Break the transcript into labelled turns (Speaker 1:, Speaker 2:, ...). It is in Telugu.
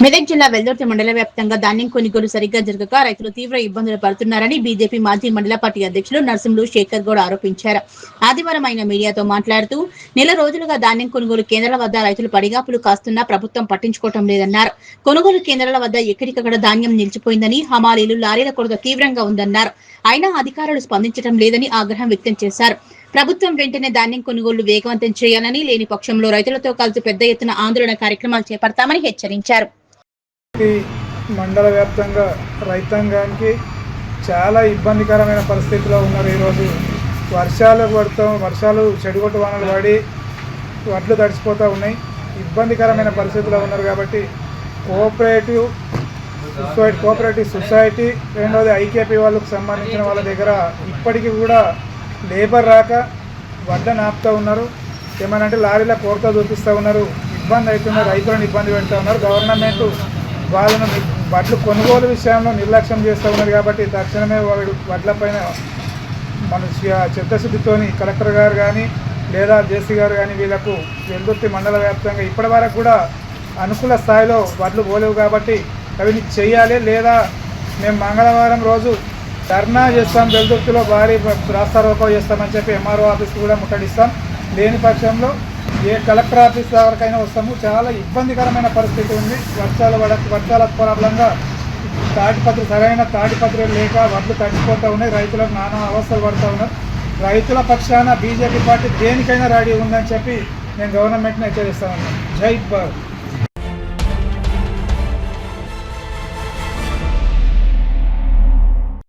Speaker 1: మెదక్ జిల్లా వెల్దుర్తి మండల వ్యాప్తంగా ధాన్యం కొనుగోలు సరిగ్గా జరగక రైతులు తీవ్ర ఇబ్బందులు పడుతున్నారని బీజేపీ మాజీ మండల పార్టీ అధ్యక్షులు నర్సింలు శేఖర్ గౌడ్ ఆరోపించారు. ఆదివారం ఆయన మీడియాతో మాట్లాడుతూ నెల రోజులుగా ధాన్యం కొనుగోలు కేంద్రాల వద్ద రైతులు పడిగాపులు కాస్తున్నా ప్రభుత్వం పట్టించుకోవటం లేదన్నారు. కొనుగోలు కేంద్రాల వద్ద ఎక్కడికక్కడ ధాన్యం నిలిచిపోయిందని, హమాలీలు లారీల కొరత తీవ్రంగా ఉందన్నారు. అయినా అధికారులు స్పందించడం లేదని ఆగ్రహం వ్యక్తం చేశారు. ప్రభుత్వం వెంటనే ధాన్యం కొనుగోలు వేగవంతం చేయాలని, లేని పక్షంలో రైతులతో కలిసి పెద్ద ఎత్తున ఆందోళన కార్యక్రమాలు చేపడతామని హెచ్చరించారు.
Speaker 2: మండల వ్యాప్తంగా రైతాంగానికి చాలా ఇబ్బందికరమైన పరిస్థితిలో ఉన్నారు. ఈరోజు వర్షాలు చెడుగొట్టు వానలు పడి వడ్లు తడిసిపోతూ ఉన్నాయి. ఇబ్బందికరమైన పరిస్థితిలో ఉన్నారు. కాబట్టి కోఆపరేటివ్ సొసైటీ రెండోది ఐకేపీ వాళ్ళకు సంబంధించిన వాళ్ళ దగ్గర ఇప్పటికీ కూడా లేబర్ రాక వడ్లను ఆపుతూ ఉన్నారు. ఏమనంటే లారీల కొరత చూపిస్తూ ఉన్నారు. ఇబ్బంది అవుతున్నారు. రైతులను ఇబ్బంది పెడుతూ ఉన్నారు. గవర్నమెంట్ వాళ్ళను వడ్లు కొనుగోలు విషయంలో నిర్లక్ష్యం చేస్తూ ఉన్నారు. కాబట్టి తక్షణమే వడ్లపైన మన చిత్తశుద్ధితోని కలెక్టర్ గారు కానీ లేదా జేసీ గారు కానీ వీళ్ళకు వెల్దుర్తి మండల వ్యాప్తంగా ఇప్పటి వరకు కూడా అనుకూల స్థాయిలో వడ్లు పోలేవు. కాబట్టి అవి చేయాలి. లేదా మేము మంగళవారం రోజు ధర్నా చేస్తాం, వెల్దుర్తిలో భారీ రాస్తారోకో చేస్తామని చెప్పి ఎంఆర్ఓ ఆఫీస్కి కూడా ముట్టడిస్తాం. లేని పక్షంలో ఏ కలెక్టర్ ఆఫీస్ వరకైనా వస్తాము. చాలా ఇబ్బందికరమైన పరిస్థితి ఉంది. వర్షాల ప్రాబ్లంగా సరైన తాడిపత్రి లేక వడ్లు తడిచిపోతూ ఉన్నాయి. రైతులకు నానా అవస్థలు పడుతూ ఉన్నారు. రైతుల పక్షాన బీజేపీ పార్టీ దేనికైనా రెడీ ఉందని చెప్పి నేను గవర్నమెంట్ని హెచ్చరిస్తా ఉన్నాను. జై భారత్.